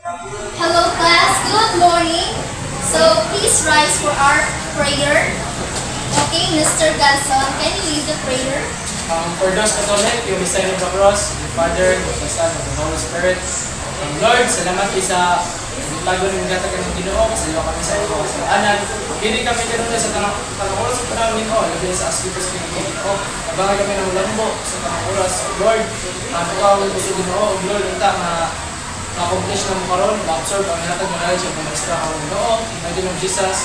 Hello class, good morning. So please rise for our prayer. Okay, Mr. Ganson, can you lead the prayer? For those Catholic, yung sign of the cross, the Father, the Son, and the Holy Spirit. Lord, salamat sa tago ng gatag ng Ginoo, sa iyo kami sa iyo sa anak. Hindi kami karon sa tanang oras sa panahon Ginoo, labi sa asipos ng Ginoo. Abangay kami ng lambo sa tanang oras. Lord, ikaw ang gusto Ginoo, Lord, unta ma-accomplish na mo karon, ma-absorb ang hatag ng knowledge ng Maestro ang Ginoo, in the name of Jesus.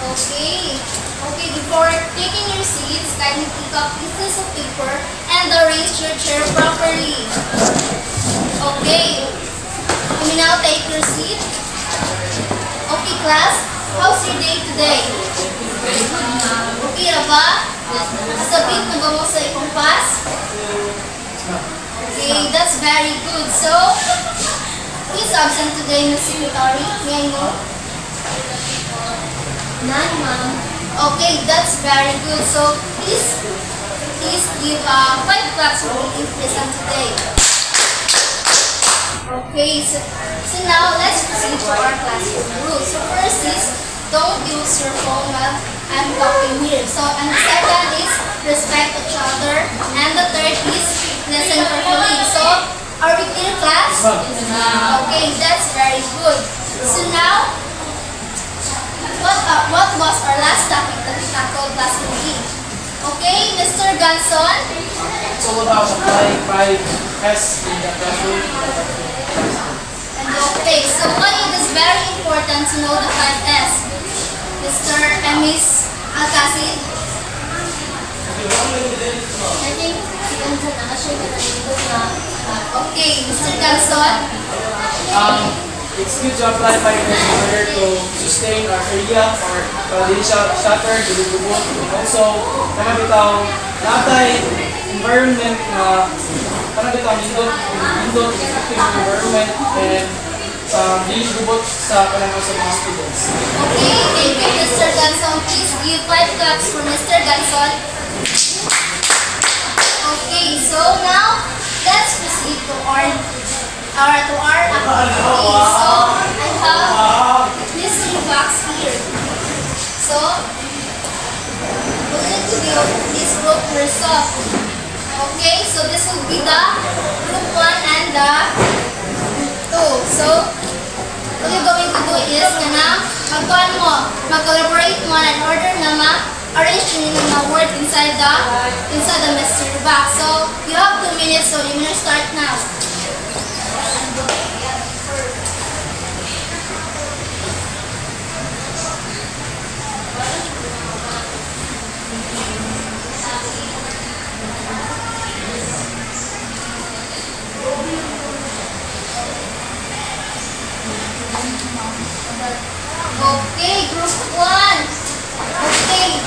Okay, before taking your seats, kindly pick up pieces of paper and arrange your chair properly. Okay, you may now take your seat. Okay class, how's your day today? Okay na ba? Nasabit na ba mo sa ikong pass? Okay, that's very good. So, who is absent today, Ms. Secretary? May I know? None, ma'am. Okay, that's very good. So, please give 5 claps for being present today. Okay, so now let's proceed to our classroom rules. So first is, don't use your phone while I'm talking here. So, and the second is, respect each other. And the third is, listen carefully. So, are we clear, class? Okay, that's very good. So now, what was our last topic that we tackled last week? Okay, Mr. Ganson? It's all about applying 5S in the classroom. Okay, so why it is very important to know the 5S? Mr. and Miss Alcacid? Okay, Mr. Ganson? It's good to apply 5S in order to sustain our area or dili siya shutter, dili gubot. Also, kanang bitaw natay environment na kanang bitaw nindot effective environment and dili gubot sa kanang sa mga students. Okay, thank you, Mr. Ganson. Please give 5 claps for Mr. Ganson. Okay, so now let's proceed to our activity. So I have mystery box here. So we're going to do this group result. Okay, so this will be the group 1 and the group 2. So what you're going to do is mag-collaborate mo in order na ma-arrange nyo yung mga word inside the mystery box. So you have 2 minutes, so you may start now. Okay, group 1. Okay.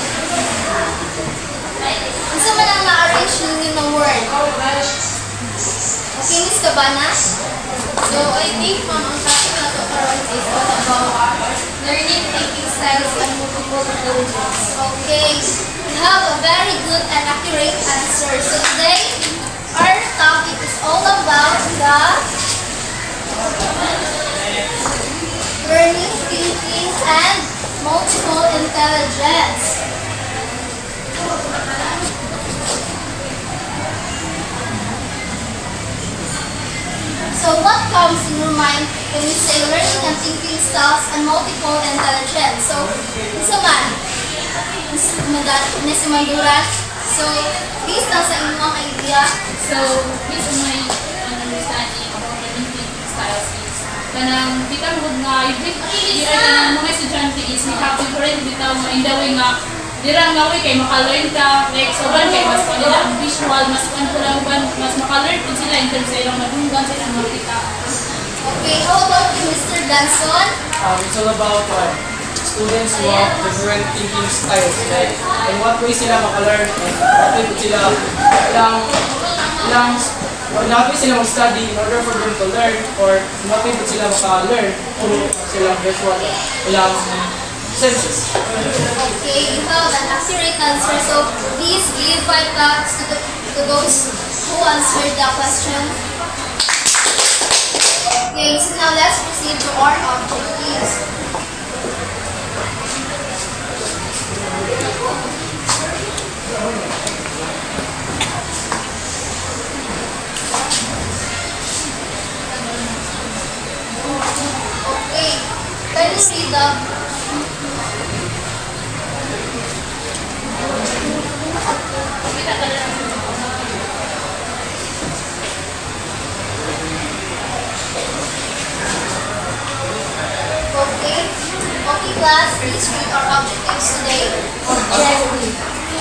Isa man ang ma-arrange ninyo ng word. Okay, Miss Cabana? So, I think, ma'am, ang topic na ito karon is all about learning thinking styles and multiple intelligence. Okay. You have a very good and accurate answer. So today, our topic is all about the learning, thinking, and multiple intelligence. So what comes in your mind when you say learning and thinking styles and multiple intelligence? So, isa man, Miss Manduran. So, based na sa inyong idea. So, based on my understanding about learning thinking styles is kanang kita mo nga dira kanang mga estudyante is we have different bitaw nga in the way nga dira nga way kay maka-learn ka like sobrang kay mas kanila ang visual mas kanpulan mas maka-learn din sila in terms sa ilang madunggan sa ilang makita. Okay, how about you, Mr. Ganson? It's all about students who have different thinking styles, like in what way sila maka-learn and what way sila what way sila mag-study in order for them to learn, or in what way sila maka-learn through silang visual ilang senses. Okay, you have an accurate answer. So please give 5 claps to those who answered the question. Okay. proceed to our objectives. Okay, can you see the Okay class, please read our objectives today. Objective.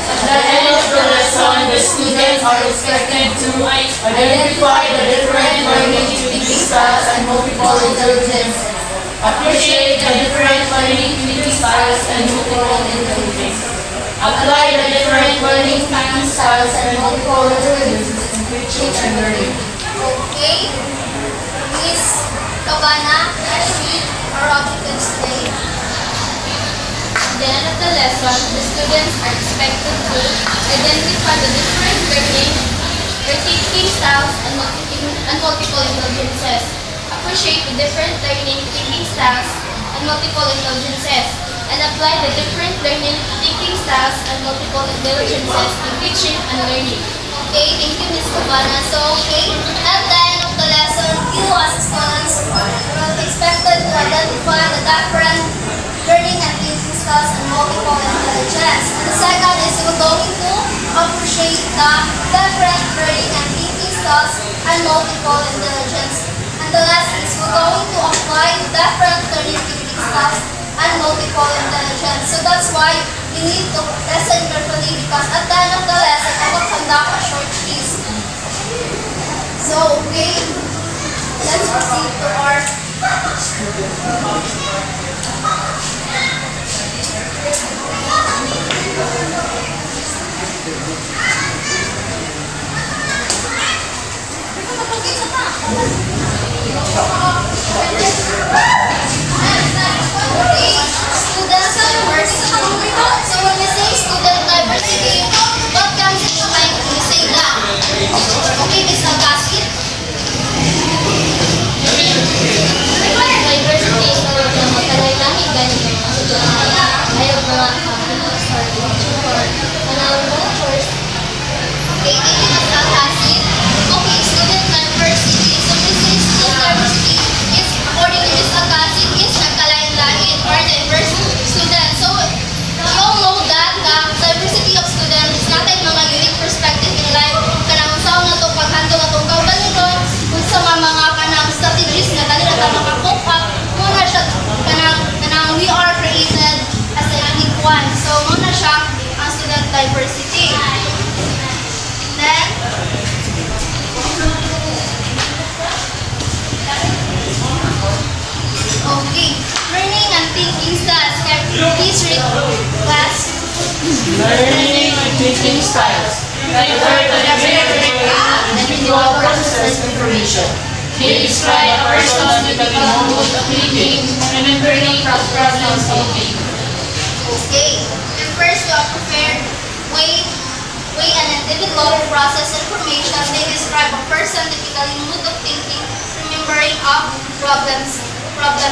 At the end of the lesson, the students are expected to identify the different learning thinking styles and multiple intelligence, appreciate the different learning thinking styles and multiple intelligence, apply the different learning thinking styles and multiple intelligence in teaching and learning. Okay, Miss Cabana, let's read our objectives today. At the end of the lesson, the students are expected to identify the different learning, thinking styles, and multiple intelligences, appreciate the different learning, thinking styles, and multiple intelligences, and apply the different learning, thinking styles, and multiple intelligences in teaching and learning. Okay, thank you, Miss Cabana. So, okay, at the end of the lesson, you as students are expected to identify the different learning and thinking styles and multiple intelligence. And the second is we're going to appreciate the different learning and thinking styles and multiple intelligence. And the last is we're going to apply the different learning thinking styles and multiple intelligence. So that's why you need to listen carefully because at the end of the lesson, I will conduct a short quiz. So, okay, let's proceed to our student diversity. So when we say student diversity, what comes into mind when we say that? Okay, Miss Agassi? Diversity is all of the magkalahi-lahi galing ng mga estudyante. Ayaw mga campus or teacher or first. Okay, thank you, Miss Agassi. Okay, student diversity. So when we say student diversity, it's according to Miss Agassi, it's nagkalain-lahi or diverse students. So you all know that the diversity of students is not mga unique perspective in life. Kanang usaw na to pag-handle na itong kaugalingon, kung sa mga kanang strategies na dali na ito maka-cope up, muna siya kanang we are created as a unique one. So muna siya ang student diversity. Then, okay, learning and thinking styles. Can you please read class? Learning and thinking styles refer to the individual processes information. They describe a person's typical mode of thinking and learning problem solving. Okay, refers to a preferred way an individual process information. They describe a person typically mood of thinking, remembering of problem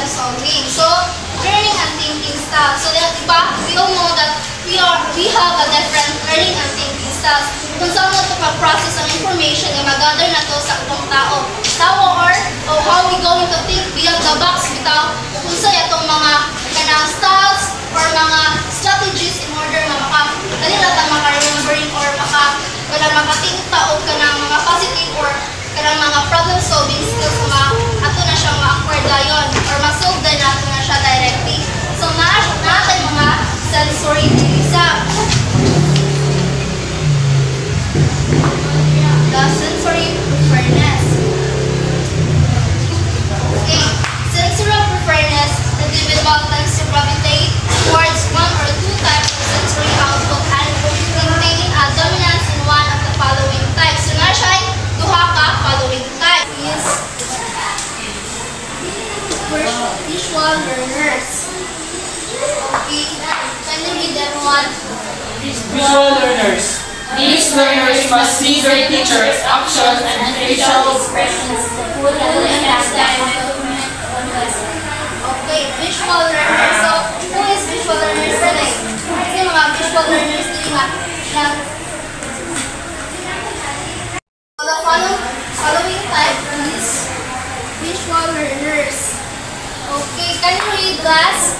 solving. So, learning and thinking style. So, we all know that we have a different learning and thinking styles. Kung saan na ito pag-process ang information, mag-gather na ito sa itong tao. Or how we going to think beyond the box bitaw kung saan itong mga kanang styles or mga strategies in order na maka-dalilata maka-remembering or maka-think tao kanang mga positive or kanang mga problem solving skills na ato na siya ma-acquire dayon or ma-solve din nato na siya directly. So, natin mga sensory exam. The sensory preferredness. Okay, sensory preferredness, the individual tends to gravitate towards one or two types of sensory output and maintain a dominance in one of the following types. So, na siya duha ka following type is visual learners. Okay, can you read that one? Visual learners. These learners must see their teacher's actions and facial expressions to fully understand the Now, the following type is visual learners. Okay, can you read, class?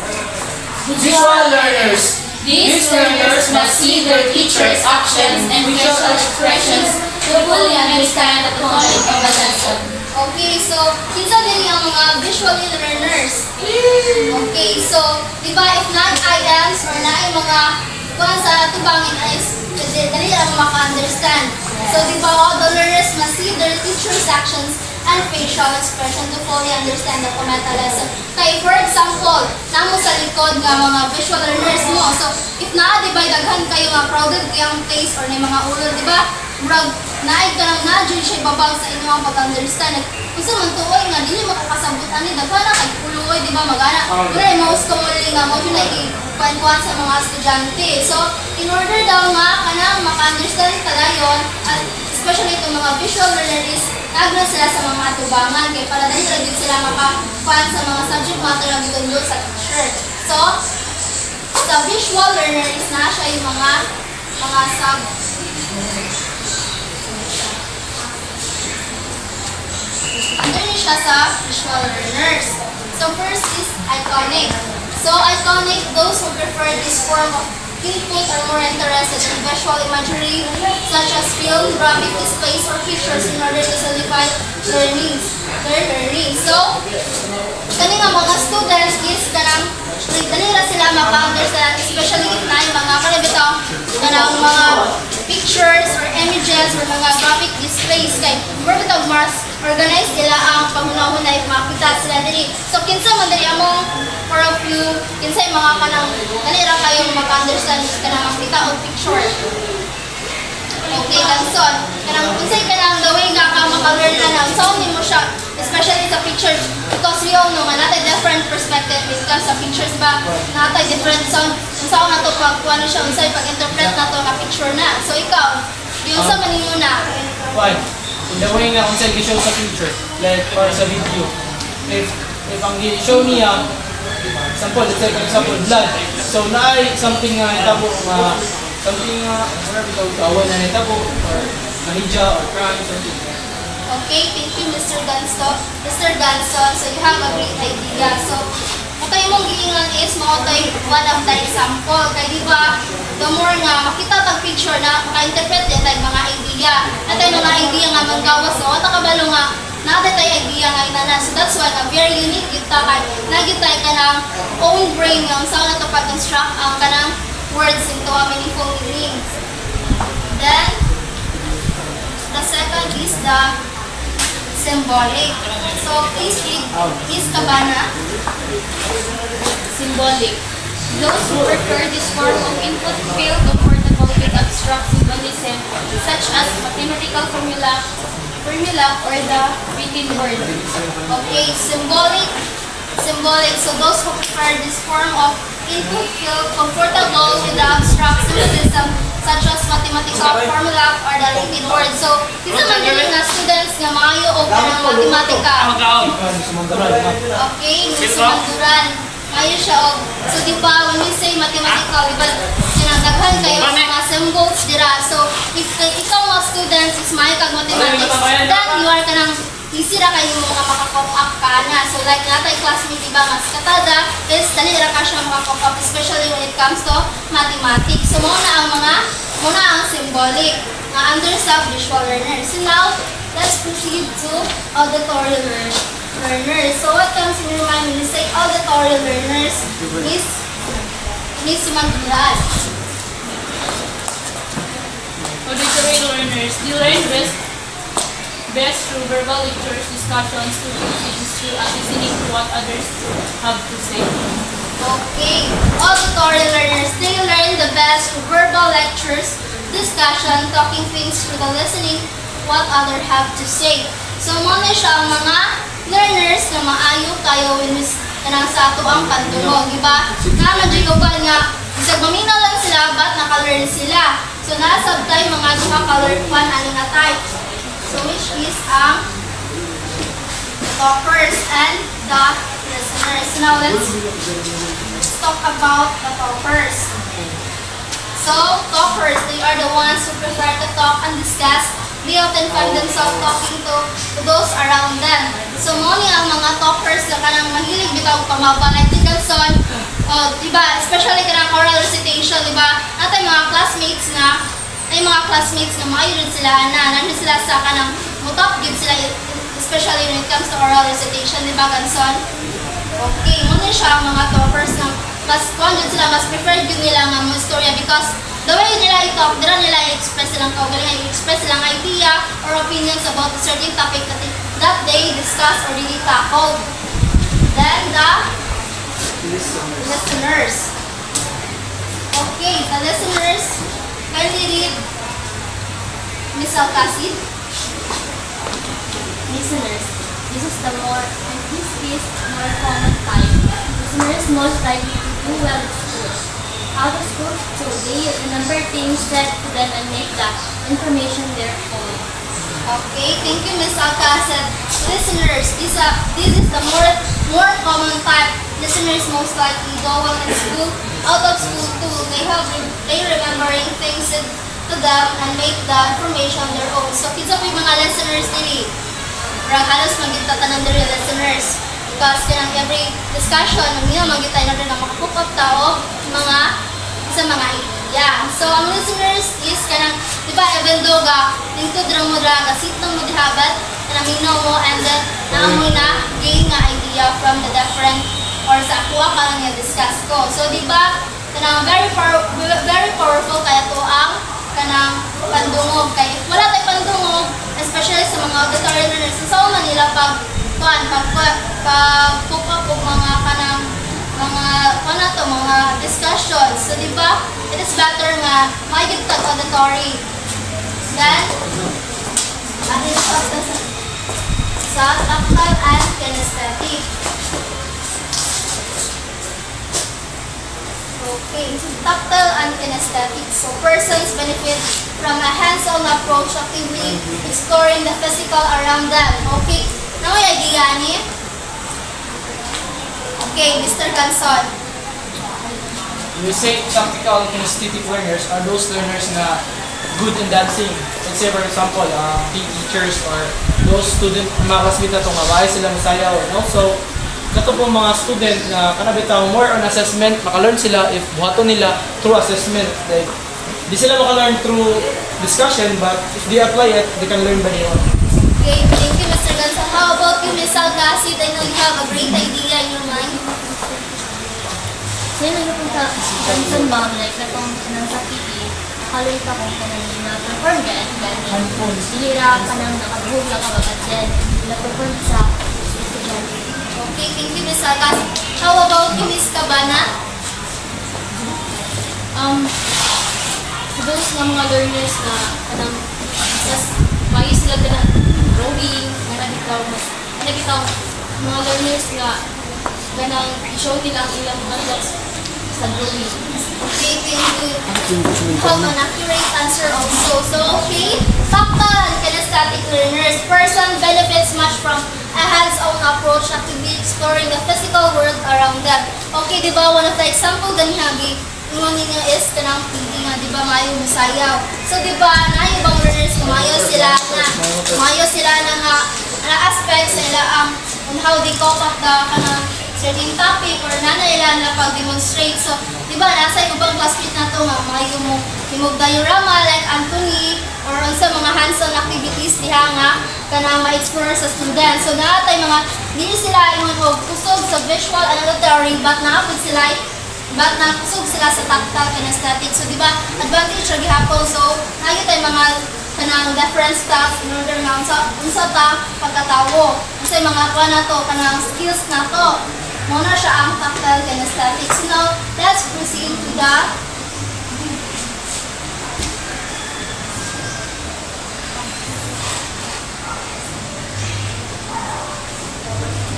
Visual learners. These learners must see their teacher's actions and facial expressions to fully understand the content of a lesson. Okay, so kinsa din yung mga visual learners? Okay, so di ba if non-IMs or na yung mga kung sa tubangin is dali lang maka-understand. So di ba all the learners must see their teacher's actions and facial expression to fully understand the commenta lesson. Kay for example, namo sa likod nga mga visual learners mo. So if naa di ba daghan kayo nga crowded kayang place or na mga ulo, di ba? Murag naay ka nang na-judge siya babag sa inyong pag-understand. Kung sa man tuoy nga dili makakasabot ani daghan na kay uloy, di ba magana. Pero most commonly nga mo na kuan sa mga estudyante. So in order daw nga kanang maka-understand kadayon at especially itong mga visual learners, nagro sila sa mga tubangan kay para dali ra gid sila makakuan sa mga subject matter nga gitudlo sa teacher. So sa visual learners na siya yung mga sub under siya sa visual learners. So first is iconic. So iconic, those who prefer this form of input are more interested in visual imagery such as film, graphic displays, or pictures in order to solidify their learning. So, kani nga mga students is kanang dali ra sila maka-understand, especially if na yung mga kalibitaw kanang mga pictures or images or mga graphic displays kay bitaw mas organize nila ang panghunahunay makita sila diri. So kinsa man diri among for a few kinsa mga kanang dali ra kayo maka-understand kanang makita og picture. Okay, ganson. Kanang unsay kanang the way nga ka maka-learn na so nimo siya especially sa pictures because we all know nga natay different perspective when it comes sa pictures ba natay different sound unsa na to pag kuno siya unsay pag-interpret nato nga picture na. So ikaw, yung sa man nimo na Why? In the way nga kung saan i-show sa picture, like or sa video. If ang i-show niya, example, let's say for example, blood. So naay something nga itabo nga something whatever ito awan na itabo or nahidya or crime something. okay, thank you Mr. Ganson. So you have a great idea. So kung mong giingan is mo tay one of the example kay di ba the more nga makita tag picture na maka-interpret din tag mga idea natay mga idea nga manggawas so ta kabalo nga natay tay idea nga inana. So that's why nga very unique kita kay nagitay ka ng own brain nga unsa na to pag-construct ang kanang words into a meaningful meaning. Then the second is the symbolic. So please read Miss Cabana. Symbolic. Those who prefer this form of input feel comfortable with abstract symbolism such as mathematical formula or the written word. Okay, symbolic. So those who prefer this form of input feel comfortable with the abstract symbolism such as mathematical formula or the written word. So, isa man din nga students nga maayo og kanang matematika. Okay, sumanduran. Maayo siya og. So, di ba, when we say mathematical, di ba, sinagdaghan kayo mga symbols dira. So, if ikaw mga students is maayo kag mathematics, then you are kanang isira kayo mga maka-cope up ka na. So, like natay classmate, diba, mas katada is dali ra ka siya maka-cope up, especially when it comes to mathematics. So, muna ang symbolic under sub-visual learners. So, now, let's proceed to auditory learners. So, what comes in your mind when you say auditory learners? Miss Manduran. Auditory learners, they learn best through verbal lectures, discussions, teachings, through listening to what others have to say. Okay, auditory learners, they learn the best through verbal lectures, discussion, talking things through the listening what others have to say. So, muna siya ang mga learners na maayo kayo when kanang sa ato ang pagtunog, diba? Naman nga, isang maminaw lang sila, but naka-learn sila. So, nasa tayo mga ka-learn pan, ano na tayo. So, which is ang talkers and the listeners. Now, let's talk about the talkers. So, talkers, they are the ones who prefer to talk and discuss. They often find themselves talking to those around them. So, moni ang mga talkers na kanang mahilig bitaw pamaba. Like Nicholson, diba, especially kanang oral recitation, diba, natay mga classmates na, maayon sila na, nandun sila sa kanang mutop, gid sila, especially when it comes to oral recitation, diba, Ganson? Okay, muna siya ang mga talkers na mas kung sila, mas preferred yun nila nga mga istorya because the way nila i-talk, dira nila i-express silang kaugalingan, i-express silang idea or opinions about a certain topic that they discuss or they tackle. Then the listeners. Okay, the listeners, kindly read Miss Alcacid. Listeners, this is more common type. Listeners most likely to do well at school. Out of school, so they remember things said to them and make that information their own. Okay, thank you, Miss Alcacid. Listeners, this is the more common type. Listeners most likely go well in school, out of school too. They remembering things to them and make the information their own. So, kinsa po yung mga listeners nili? Parang halos magintatanan din yung listeners. Because kanang every discussion, magintay na rin ang makapupap tao sa mga idea. So, ang listeners is kanang, di ba, even though lingkod ra mo ra, kasitong mo dihabat, kanang minaw mo, and then naamoy na gain nga idea from the different or sa kuha ka lang yung discuss ko. So, di ba, kanang very powerful kaya to ang kanang pandungog. Kaya if wala tayo pandungog, especially sa mga auditory learners, sa Manila pag-pupa po mga mga discussions. So, di ba, it is better nga maigit tag auditory. Then, atin sa tactile and kinesthetic. Okay, tactile and kinesthetic. So, persons benefit from a hands-on approach, actively exploring the physical around them. Okay, now may idea ni? Okay, Mr. Ganson. We say tactical and kinesthetic learners are those learners na good in dancing. Let's say for example, PE teachers or those student mga classmates na itong mabay sila masayaw. And also, kato po mga student na kanabitaw more on assessment, makalearn sila if buhaton nila through assessment. Like, di sila makalearn through discussion, but if they apply it, they can learn by their own. Okay, thank you, Mr. Ganson. How about you, Ms. Alcacid? I know you have a great idea in your mind. Sino yung punta Johnson ba, like katong sa PE, nakaloy ka kung na-perform ka at then hilira ka nang nakabuhog lang ka at then na-perform sa estudyante. Okay, thank you, Ms. Alcacid. How about you, Ms. Cabana? So those nga mga learners na kanang mas mayo sila ka ng drawing, nabitaw mga learners nga ganang i-show nila ang ilang concepts sa drawing. Okay, thank you. Have an accurate answer also. So, okay, tactile and kinesthetic learners. Person benefits much from a hands-on approach, actively exploring the physical world around them. Okay, di ba, one of the example ganihagi, ingon ninyo is kanang PD nga, di ba, mayo musayaw. So, di ba, nayo bang learners, mayo sila na nga aspects nila on how they cope up the kanang certain topic or nila na pag-demonstrate. So, di ba, nasa ibang classmate na to nga, mayo mo himog diorama like Anthony or sa mga hands-on activities diha nga kanang ma-explore sa students. So, naatay mga, hindi sila ingon og kusog sa visual and auditory, but nakusog sila sa tactile kinesthetic. So, di ba, advantage ra gihapon. So, nayo tay mga kanang different stuff in order na unsa ta pagkatawo. Unsay mga kuha na to, kanang skills na to. Muna siya ang tactile kinesthetic. So, now, let's proceed to the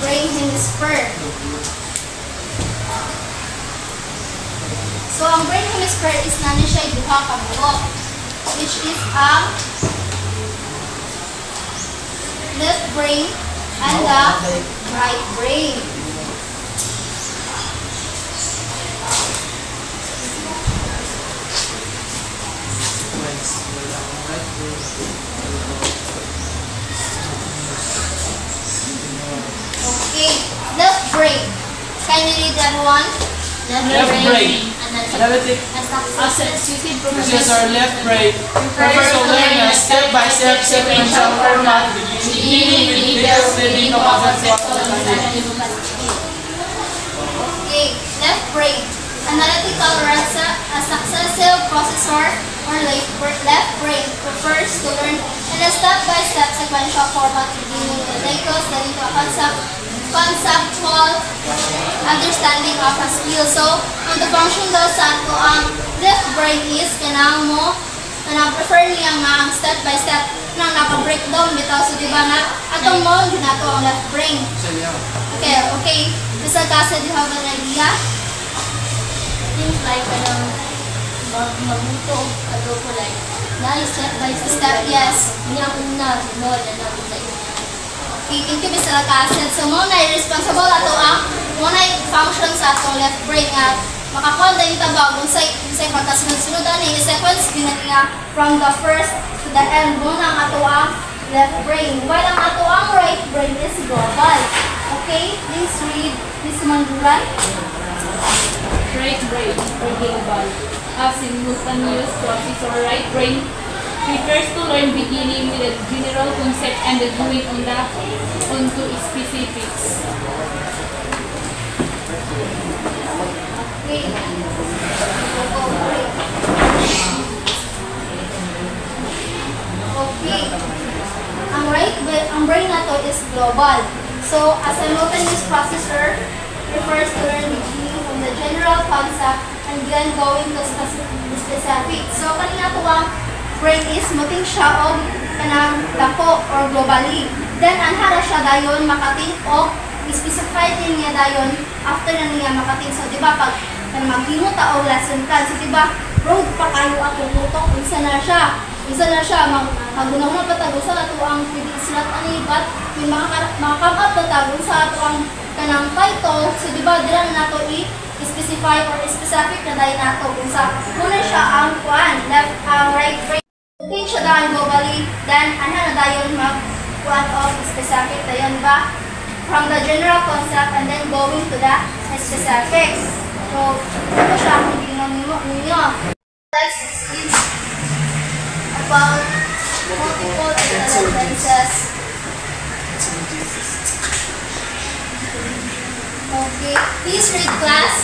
brain hemisphere. So, ang brain hemisphere is nani siya duha ka buok, which is ang left brain and the right brain. Okay, left brain. Can you read that one? Left brain. Analytic Associated procedures are left brain. Refers to learning a step-by-step sequential format beginning with details leading to concepts. Okay, left brain. Analytical or a successive processor or left brain prefers to learn in a step-by-step sequential format beginning with details leading to a conceptual understanding of a skill. So, ang the function daw sa ato ang left brain is kanang prefer niya nga ang step by step nang naka-breakdown bitaw. So, di ba na atong mo ginato ang left brain. Okay. Isa kasi do you have an idea? Things like magluto ato ko like step by Step, yes. Niya una, sunod, Okay, thank you, Mr. Alcacid. So, mo na responsible ato ang muna function sa atong left brain nga makakuha din tabag unsay pagkasunod-sunod ani sequence ginaniya from the first to the end mo ang ato ang left brain. While ang ato ang right brain is global. Okay, please read this Manduran. right brain or global. A simultaneous process or right brain prefers to learn beginning with a general concept and then going onto specifics. Okay. Okay. Ang brain na to is global. So, a simultaneous processor refers to learn beginning from the general concept and then going to specific. So, kanina to ang brain is muting siya o kanang dako or globally. Then, anhara siya dayon makating o specify din niya dayon after na niya makating. So, di ba, pag maghimo ta o lesson plan, so di ba, road pa kayo ako tutok, isa na siya, magunahon na patagod sa ato ang pwede-slot ani, but may makakam up patagod sa ato ang kanang title, so di ba, dila na nato i-specify or specific na dayon nato kung sa muna siya ang left, right brain. Think siya dahil globally, then na dayon mag-kuan of specific dayon ba? From the general concept and then going to the specifics. So, ito siya kung tingnan ninyo. Next is about multiple intelligences. Okay, please read class.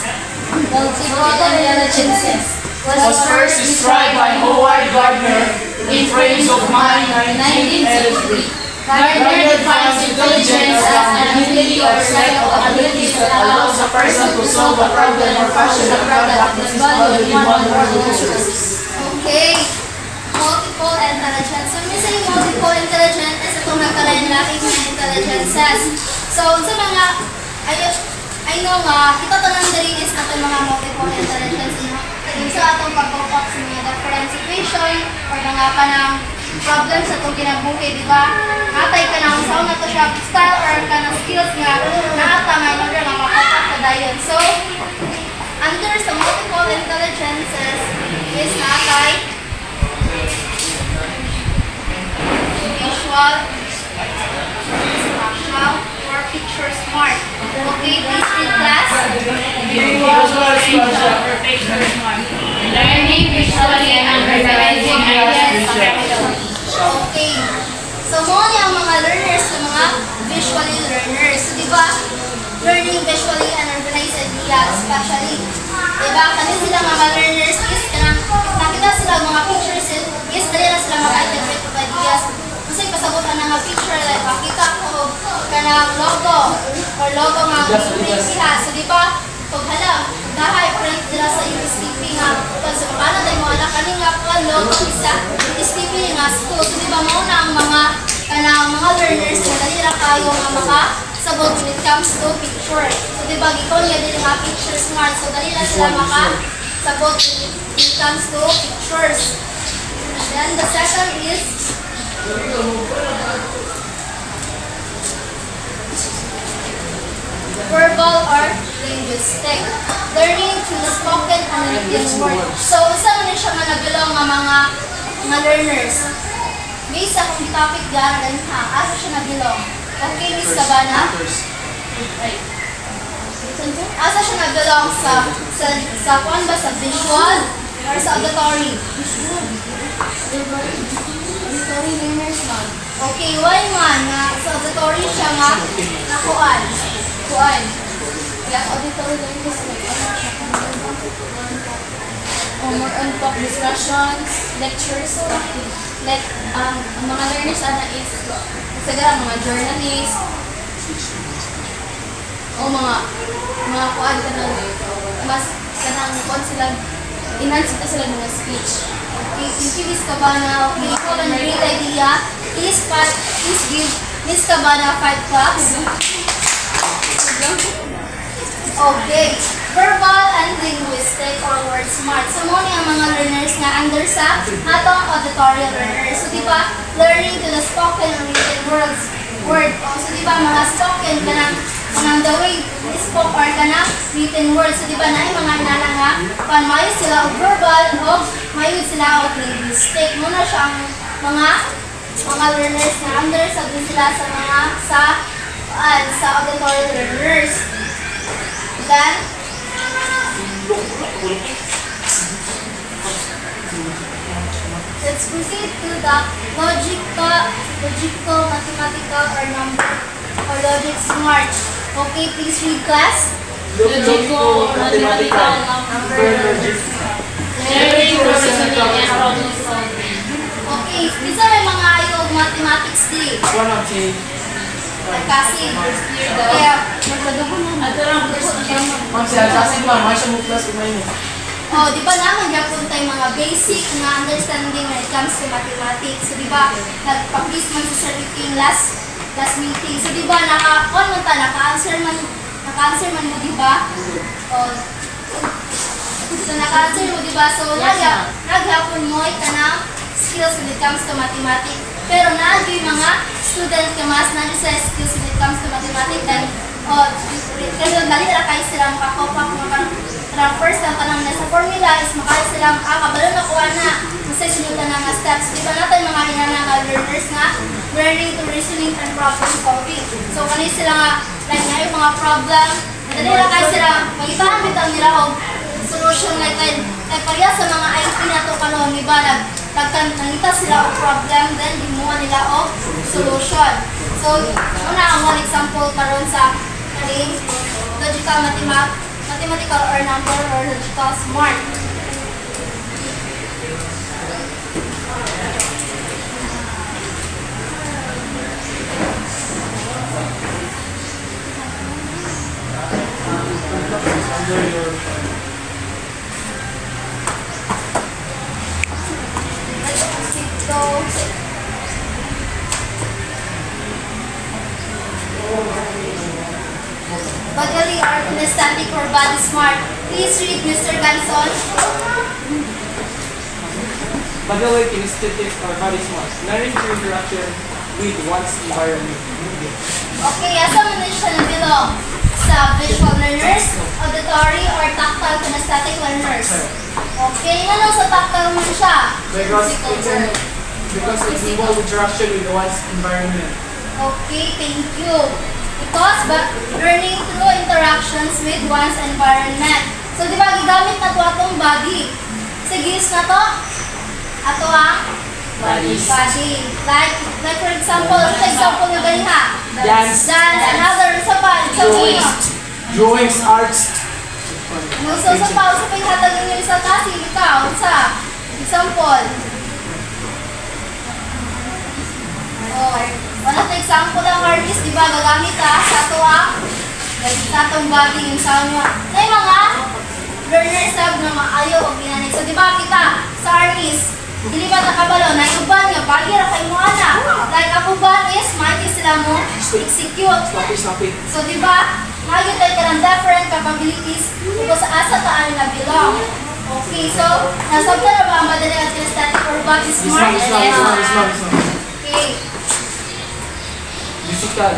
Multiple intelligences Was first described by Howard Gardner in Frames of Mind 1983. Gardner defines intelligence as an ability or set of abilities that allows a person to solve a problem or fashion a product that is valued in one or more cultures. Okay, multiple intelligence. So, when we say multiple intelligence, is itong nagkalain-laking mga intelligences. So, sa mga, I know nga, kita to lang din is na itong mga multiple intelligence. Yung sa atong pag-focus sa mga different situation or mga pa ng problems sa itong kinabuhi, di ba? Atay ka ng sound na ito siya style or ka ng skills nga naata nga yung mga makapak ka dayon. So, under sa multiple intelligences is naatay visual, spatial, or picture smart. Okay, please read class. Learning visually and understanding ideas conceptually. Okay. So, mo niya ang mga learners na mga visually learners. So, di ba, learning visually and organized ideas, especially, di ba, kasi sila mga learners is, nakita sila mga pictures, is, dali na sila mag-interpret of ideas. Kasi pasabutan na mga picture, like, makita ko, kanang logo, or logo nga, print siya. So, di ba, pag halam, dahay, print nila sa USTP nga, so, paano tayo mo anak, kaning nga po, logo isa, USTP nga school. So, di ba, mauna ang mga learners na dali na kayo nga makasabot when it comes to picture. So, di ba, gikon niya din mga picture smart. So, dali na sila makasabot when it comes to pictures. And then, the second is verbal or linguistic. Learning through spoken and written words. So, isa man siya nga nabilong nga mga mga learners. Based sa kung topic gano'n ha, asa siya na-belong? Okay, Miss Cabana? Asa siya na-belong sa kung ba sa visual or sa auditory? Auditory learners man. Okay, why man nga sa auditory siya nga nakuan? Kuan. Kaya auditory learners more on talk discussions, lectures, like ang mga learners ana is sagara mga journalist o mga kuan kanang mas kanang kuan sila enhance sila mga speech. Okay, thank you Miss Cabana. Okay, ikaw ang great idea. Please give Miss Cabana 5 claps. Okay. Verbal and linguistic or word smart. So, mo ang mga learners nga under sa atong auditory learners. So, di ba, learning to the spoken and written word. So, di ba, mga spoken kanang the way spoke or kanang written words. So, di ba, na yung mga inana nga, mayo sila o verbal o mayo sila o linguistic. Muna siya ang mga learners nga under sa sila sa auditory learners. Then, let's proceed to the logical, mathematical, or number or logic smart. Okay, please read class. Logical, mathematical, number, learning, reasoning, and problem solving. Okay, bisa may mga ayog mathematics di. Kasi, kaya magladugo na. Ma'am, siya kasi ma'am, siya mo plus umay mo. Oh, di ba naman yapon tayo mga basic na understanding when it comes to mathematics. So, di ba, nagpa-quiz man sa certificate last meeting. So, di ba, naka-answer man mo, di ba? Oh, so, naka-answer mo, di ba? So, naghapon mo itanang skills when it comes to mathematics. Pero naagi mga student ka mas na sa skills when it comes to mathematics. Then, kasi dali na kayo silang makakopak mga first ang tanong na sa formula is makaya silang kabalo na kuha na kasi sinutan na nga steps. Di ba natin mga hinanang learners nga learning to reasoning and problem solving. So, kanil sila nga like nga yung mga problem, dali na kayo silang mag-ipahamit ang nila o solution like pariya sa mga IT na to kanon, di ba nangita sila o problem, then gimuha nila o solution. So, una ang one example karon sa logical mathematical or number or logical smart. Bodily or kinesthetic or body smart. Please read Mr. Ganson. Bodily, kinesthetic, or body smart. Learning through interaction with one's environment. Okay, asa mo na siya nabilong? Sa visual learners, auditory, or tactile kinesthetic learners? Okay, ano sa tactile mo siya? Because it's involved interaction with one's environment. Okay, thank you. Because learning through interactions with one's environment. So, di ba, gigamit na ito atong body. Sige, na to? Ato ang? Body. Like for example, yung ganyan ha? Dance. Another, isa pa. Drawings, arts. So pa yung hatag yung isa kasi, ikaw, sa example. One of the example ng artist, di ba, gagamit sa atong body yung sound mo. Na yung mga learners na maayo o ginanig. So, di ba, kita sa artist, hindi ba nakabalo, na iuban nga, bagi ra kay mo ana. Like, ako ba is, maiki sila mo, execute. So, di ba, maayo tayo ka ng different capabilities kung sa asa taan na belong. Okay, so, nasabta na ba ang madali at kinesthetic or body smart? Okay. Musical.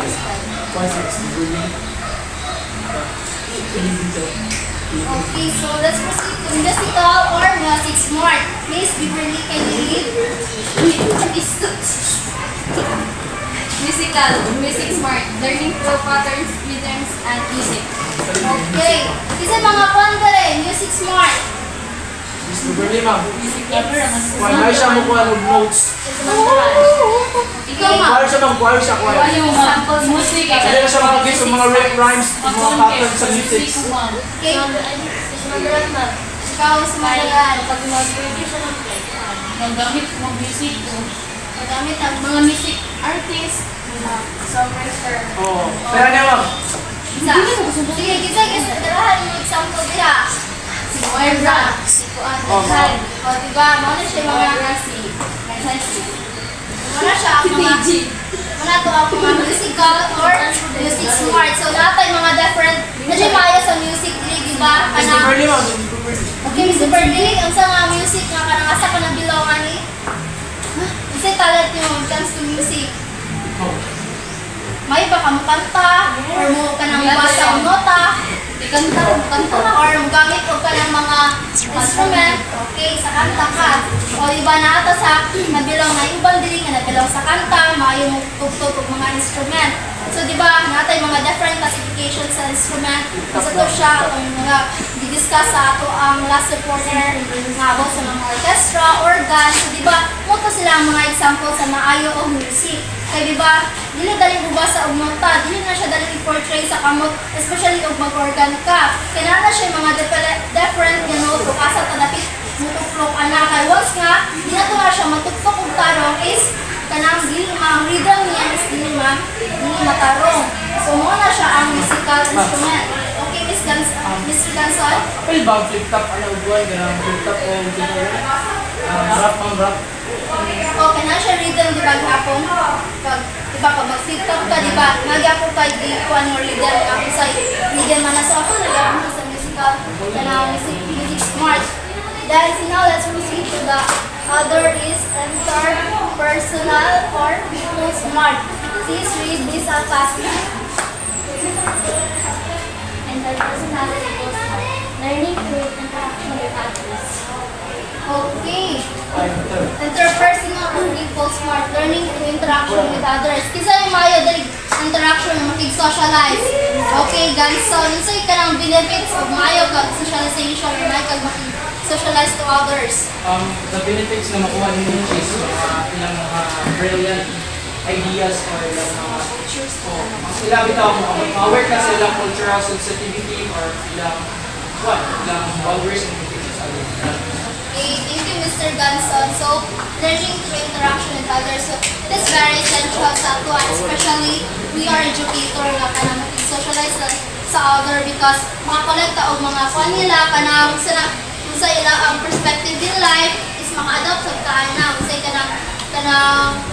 Okay, so let's proceed to musical or music smart. Miss Beverly, can you read? Musical, music smart, learning flow patterns, rhythms, and music. Okay. Kasi mga kwanta rin, music smart. Miss Beverly, ma'am. Kuha Kuha siya mo kuha ng notes. Ikaw, ma. Kuha siya ma'am, kuha siya. Yung music. Kasi na siya mga guys, yung mga rhymes, yung mga patterns sa music. Okay. Ikaw, is magalan. Magamit ng music. Magamit ang Mga music artist, songwriter. Oo. Pero na ma'am. isa. Sige, gisa, dalahan mo example diha. Si Moira, si Kuan,Han. O, diba? Muna siya mga muna siya ang mga muna to ang mga musical or music smart. So, natay mga different na siya maya sa music, diba? Miss Kanang Beverly, ma'am. okay, Mr. Bernie, ang sa nga music nga kanang asa ka na bilongan ni? Kasi talent niyo when it comes to music. May ba ka mo kanta? Or mo ka nang basa o nota? Kanta na. Or gamit o ka ng mga instrument? Okay, sa kanta ka. O iba na ito sa nabilong na ibang dili nga nabilong sa kanta, maayo mo tugtog og mga instrument. So, di ba, natay mga different classifications sa instrument. Kasi ito siya, itong mga di-discuss sa ato ang last reporter nga about sa mga orchestra, organ. So, di ba, muto sila ang mga example sa maayo o music. Kaya, di ba, dili daling bubasa og nota, dili na siya daling i-portray sa kamot, especially kung mag-organ ka. Kaya na siya mga different nga note, asa tadapit mutuklok ana kay once nga, di na to nga siya matugtok og tarong is kanang dili ang rhythm niya is dili matarong. So mo na siya ang musical instrument. Okay, Miss Ganson? Apel ba flip top ano ubuan ganang flip top o rap ang rap. Okay na siya rhythm di ba gihapon? Pag di ba pag mag-flip top ka di ba? Nagyapon kay di kuan mo rhythm nga usay rhythm man na so ako nagyapon sa musical kanang music smart. Then now let's proceed to the other is interpersonal or people smart. Please read this out fast. Interpersonal people smart, learning through interaction with others. Okay. Interpersonal or people smart, learning through interaction with others. Kisa yung mayo dali interaction makig-socialize. Okay, guys. So, unsay ka ng benefits of mayo kag socialization or mayo kag socialize to others? The benefits na makuha ninyo is ilang mga brilliant ideas or ilang mga ilang bitaw mo aware ka sa ilang cultural sensitivity or ilang boundaries and limitations sa others. Okay, thank you, Mr. Ganson. So, learning through interaction with others. So, it is very essential sa ato, especially we are educator nga ka na makig-socialize sa other because makakolekta og mga kwan nila kanang sa ila ang perspective in life is maka-adopt sa kaana usay kanang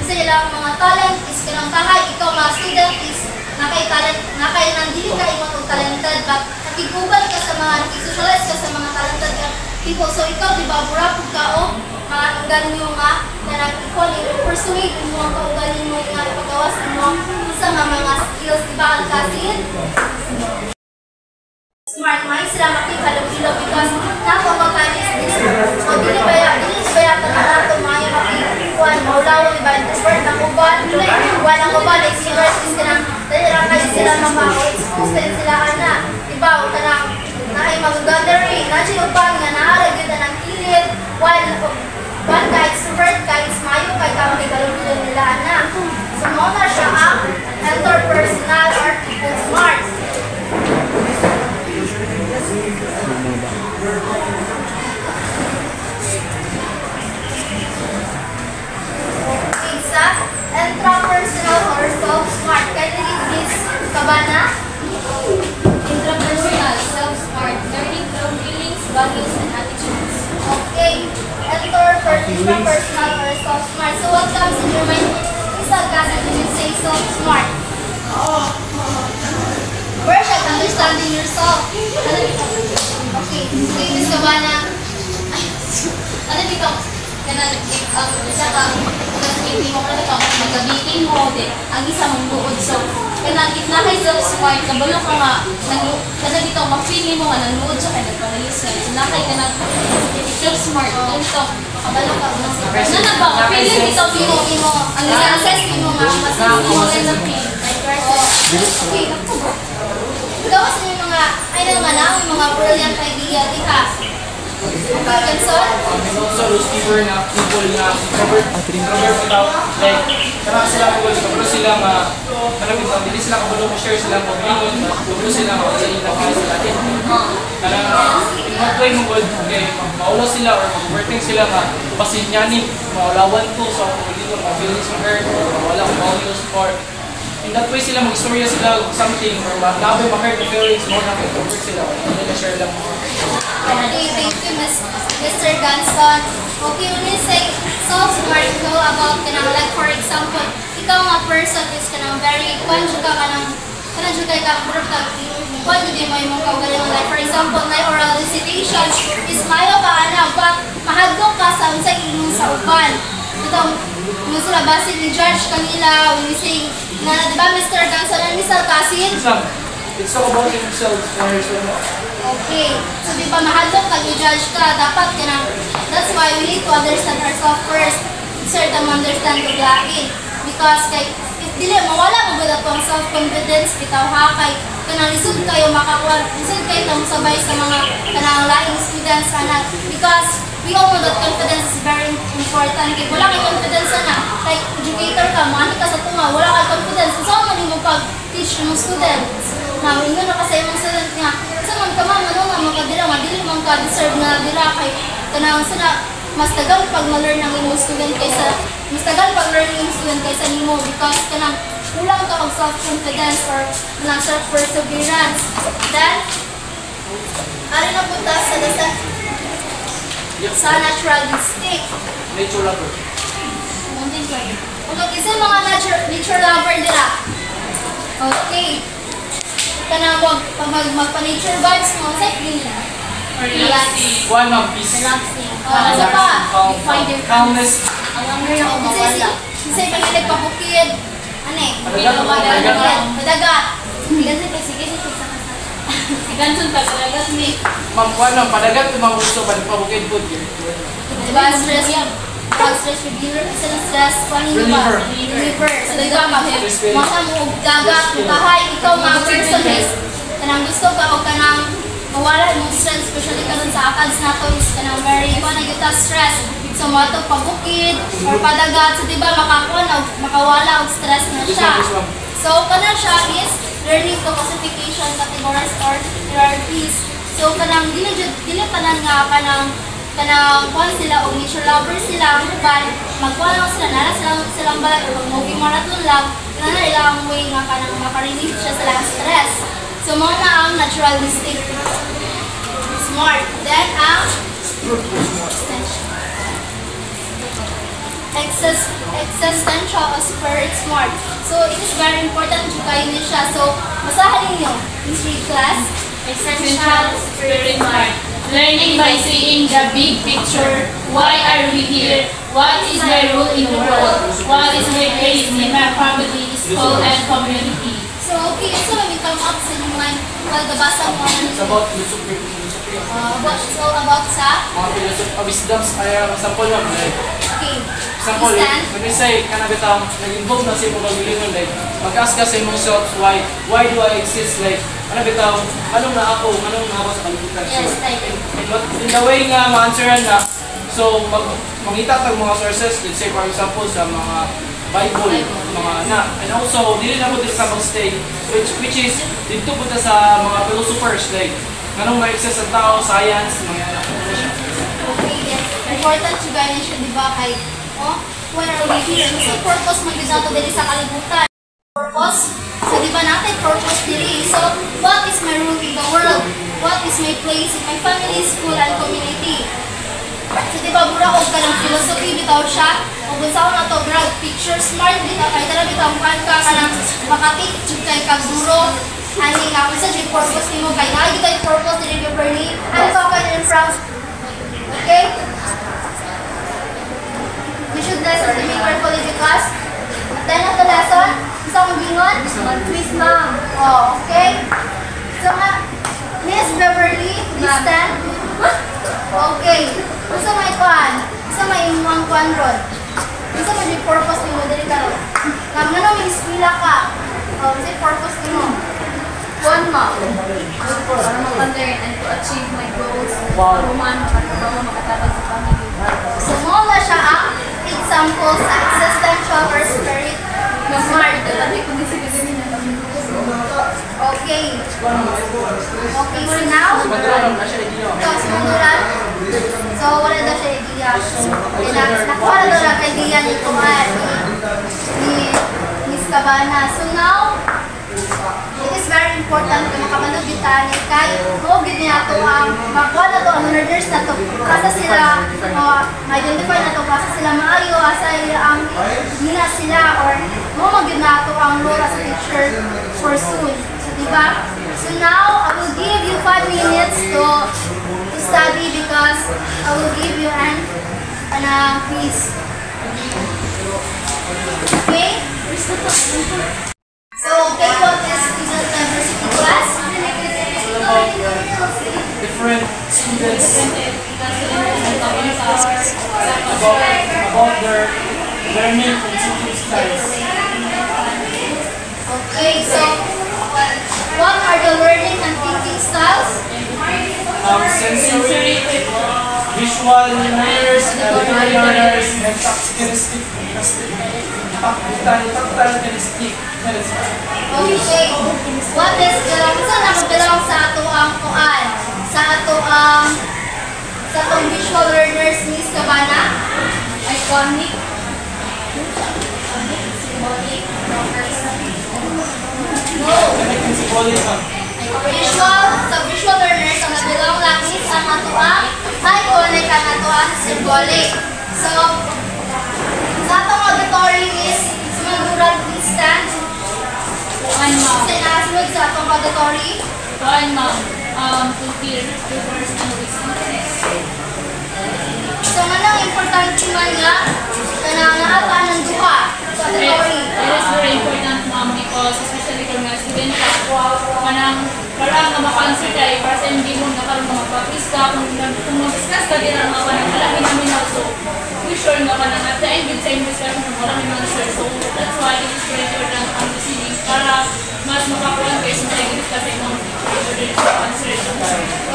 sa ila ang mga talent is kanang kahay ikaw mga student is nakay talent nakay nang dili ka imong og talented but nakiguban ka sa mga nakisocialize ka sa mga talented people so ikaw di ba burapod ka o maanggan nyo nga kanang ikaw persuade mo ang kaugaling mo nga ipagawas mo sa mga skills di ba alkasin smart mind sila makikalabilog because nako makalis o dili baya ka na nato mga makikuan maulaw di ba expert ng uban kuan ang uban experts is kanang dali ra kayo sila maka-expose sila ana diba o kanang naay mag-gathering na siya uban nga naara gyud ang kilit one ka expert ka is mayo kay ka makikalabilog nila ana so mo na siya ang interpersonal or people smart. Sa intrapersonal or self-smart. Can you read this, Kabana? Intrapersonal, self-smart, learning through feelings, values, and attitudes. Okay. Intrapersonal or self-smart. So what comes in your mind? Isa kasi when you say self-smart. First, like understanding yourself. Okay. Okay, Miss Kabana. Ano dito? Kanang isa ka hindi mo ka ito, magabitin mo, ang isa mong buod. So, kanang itna kay self-smart, kabalo ka nga, Kada dito, mapili mo nga nanood siya kaya nagpa-listen. So, nakay ka nag feel smart. Dito, kabalo ka. Na ba? Mapili dito, mo. Ang i-assess mo nga, mas maganda feel. Okay, ikaw kasi may mga, ay naman na, may mga brilliant idea, di ka? Okay, Ganson? And also those people na introvert without like karang sila ko kabalo sila nga kanang bitaw dili sila kabalo mo share sila ko ingon kabalo sila nga sa ila ka sa atin kanang mag-play mo good okay maulo sila or mag-working sila nga pasinyani maulawan ko so dito mga feelings ng hurt wala ko values for in that way sila mag-istorya sila something or nabe ma-hurt the feelings mo na mag-work sila hindi na share lang mo. Okay, thank you, Mr. Ganson. Okay, when you say self-smart ko about kanang like for example, ikaw nga person is kanang very conjugal kanang kay ka group ka conjugate mo imong kaugalingon like for example, my oral recitation is mayo ka ana but mahadlok ka sa unsay imong sa uban. Ito, mo sila basin ni judge kanila when you say na di ba Mr. Ganson and Mr. Kasin? It's all about themselves and yourself. Okay. So, di ba mahadlok pag i-judge ka, dapat ka na, that's why we need to understand ourselves first. Sir, tam understand kung lain. Because kay, if dili, mawala mo ba ang self-confidence, bitaw ha, kay kanang lisod kayo makakuha, lisod kayo tam sabay sa mga kanang laing students, anak. Because we all know that confidence is very important. Kaya wala kay confidence na, like educator ka, maano ka sa tunga, wala kay confidence. So, ano mo pag-teach ng students? Na, ingon na kasi yung student nga, sa man ka man, ano nga, makadira, madili man ka, deserve na dira, kay kanang sana, mas tagal pag ma-learn ng imong student kaysa, mas tagal pag learn ng student kaysa nimo, because kanang kulang ka og self-confidence or kanang self-perseverance. Then, ano na punta sa dasa, sa natural instinct. Nature lover. Kung isa mga nature lover dira. Okay. Kanang magpa-nature vibes mo, sa feeling. Relaxing. One of peace. Relaxing. Ano pa? You find your Calmness. Ang wonder yung mawala. Kasi pangilig pa bukid. Ano eh? Padagat. Sige. Si Ganson pagkalagas ni. Ma'am, ano, padagat yung mga gusto, pabukid po. Diba, stress reliever, stress reliever. So, diba, masa mo dagat, kahay, ikaw mga person is, kanang gusto ka o kanang mawala yung stress, especially karon sa akads na to is kanang very, kita stress. So, mga ito pabukid or padagat. So, diba, makawala og stress na siya. So, kanang siya is learning to classification, categories, or hierarchies. So, kanang dili tanan nga kanang kuhan sila o nature lovers sila, but magkuhan lang sila, nara silang balay o mag-movie marathon lang, na ilang way nga kanang makarelieve siya sa lang stress. So, mga na ang natural instinct. Smart. Then, ang existential or spirit smart. So, it is very important to kayo niya siya. So, masahalin niyo. History class. Essential spirit mind. Learning by seeing the big picture. Why are we here? What is my role in the world? What is my place in my family, school, and community? So, okay. So, may come up sa inyong mind. Well, nabasa mo. It's about philosophy. So, about sa? Mga philosophy, wisdoms, ay sample lang. Okay. Example, when we say, kanabitang, nag-involve na sa imong pagbilingon, like, mag-ask ka sa imong self, why do I exist, like, kanabitang, anong na ako sa kalibutan. Yes, like, In the way nga, ma-answeran na, so, mag-ita tag mga sources, let's say, for example, sa mga Bible, mga anak, and also, dili na mo dito ka mag-stay, which is, dito punta sa mga philosophers, like, anong ma-exist sa tao, science, mga anak, okay, yes. Important to gaya siya, di ba, kay, when are we here? So, purpose mag-isato dili sa kalibutan. Purpose? So, di ba natin purpose dili? So, what is my role in the world? What is my place in my family, school, and community? So, di ba, buraog ka ng philosophy, bitaw siya? O kung saan na to, brag, picture smart, bitaw, kahit na bitaw, ka ng makapicture kay kagduro, ani nga, kung saan yung purpose ni mo, kaya nakikita yung purpose ni Review Bernie, ano ka kayo in front? Okay? We should listen to be careful in the class. At the end of the lesson, isang gingon? Mag-quiz, ma'am. Oh, okay? So nga, stand? Okay. Isa may kuan. Isa may imuang kuan ron. Isa may purpose ni mo diri karon. Kag ngano may eskwela ka? Oh, isa purpose nimo. One mom. Para maka-learn and to achieve my goals. Para makatabang sa family. So mo na siya ang example sa existential or spirit na smart. Okay. Okay, so now, tapos manural. So, wala daw siya idea. Nakuha na daw lang idea ni Kuman, ni Miss Cabana. So now, it is very important na makamanugita ni kay huwag niya ito ang makuha na ito, ang learners na ito. Kasi sila, ma-identify na ito, kasi sila maayo, asa ang hina sila, or mag-yun na ito ang role as a teacher for soon. Diba? So now, I will give you 5 minutes to study because I will give you an quiz. Okay? So, okay, what is Quezon Diversity class? Different students about their learning and teaching styles. Okay, so what are the learning and teaching styles? Sensory, visual learners, auditory learners, and tactile kinesthetic. Okay, what is saan ang belong sa ato ang kuan? Sa ato ang visual learners, Miss Cabana? Iconic. Symbolic. No. Visual learners ang nabilang langis ang ato ang iconic ang ato ang symbolic. So, sa atong auditory is sumaguran please stand. One mom. Sinasunod sa atong auditory. One mom. To hear papers and listeners. So, manang importante man nga kanang ng duha sa auditory. It is very important, ma'am, because especially kung mga student ka, parang maka-answer tayo, para sa hindi mo nakaroon ka magpapis ka, kung mag-discuss ka din ang mga panang malaki namin also, we sure nga pa na at the end, with same discussion ng maraming answer. So, that's why it is very important ang listening para mas makakuha kayo sa mga discuss ay mga answer.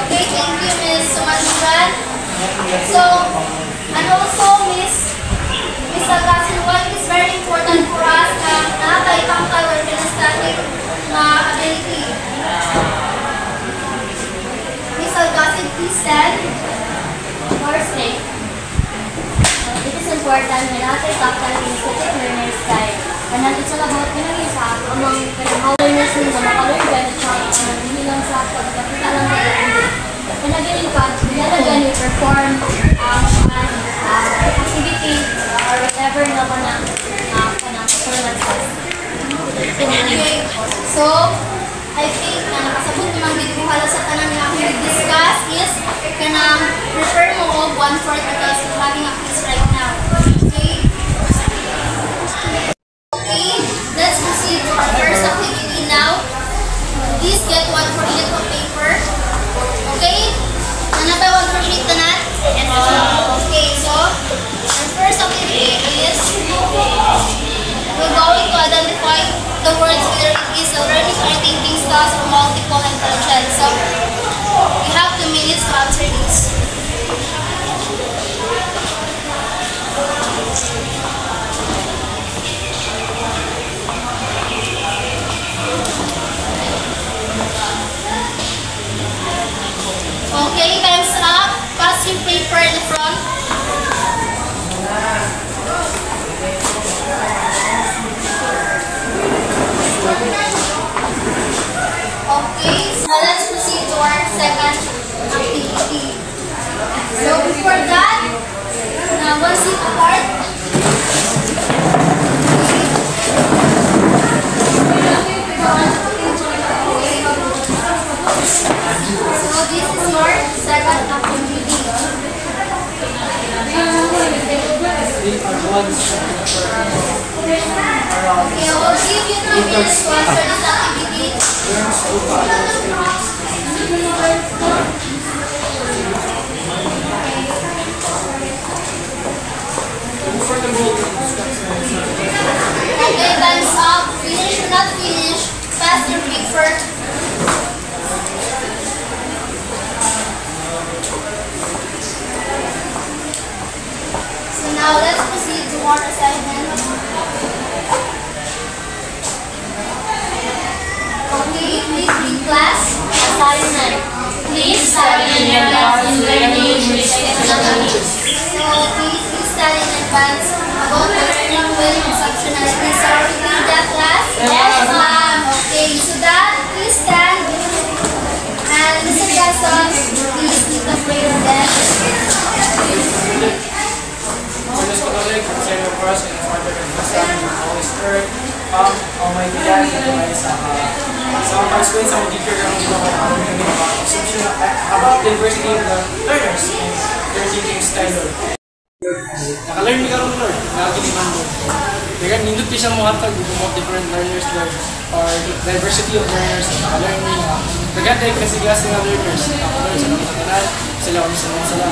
Okay, thank you, Ms. Sumanduran. So, and also, Ms. Algasin, what is very important for us na nakatay-tangkal or kinesthetic na ability? Ms. Algasin, please stand. First thing, it is important na nakatay-tangkal kinesthetic learners kay kanang it's all about kinangisa among learners nila sa makalugan at hindi lang sa pagkakita lang nila kanagaling pa, nilalagan ni perform activity or whatever na performances. Okay, so, I think na nakasabot namang bituhala sa tanan nga akong discuss is kanang prepare mo og 1/4 because we're having a quiz right now. Okay, let's proceed to our first activity now. Please get 1/4 sheet of paper. Okay? Ano ba 1/4 sheet tanan? Okay, so our first activity is we're going to identify the words whether it is a learning or thinking styles or multiple intelligence. So you have 2 minutes to answer these. Okay, time's up. Pass your paper in the front. Okay, so let's proceed to our second activity. So before that, one seat apart. So this is your second activity. Okay, I will give you 2 minutes to answer this activity. Please study in advance in learning which technologies. So please study in advance about learning when it's optionalities. Are we doing that class? Yes, ma'am. Okay, so that, please stand. And Mr. Gaston, please lead the prayer then. Holy Catholic, Saint of Cross, and the Father and the Son and the Holy Spirit. Almighty God, ito ay sa mga pag-explain sa mga teacher ng assumption about the diversity of the learners and their teaching style, Lord. Naka-learn ni Karong Lord, nakakiliman Lord. Kaya nindot siya mo hatag of different learners, Lord, or diversity of learners, naka-learn ni nga. Nagantay kasi nga learners, naka-learn sa mga tanan, sila kami sa mga sala.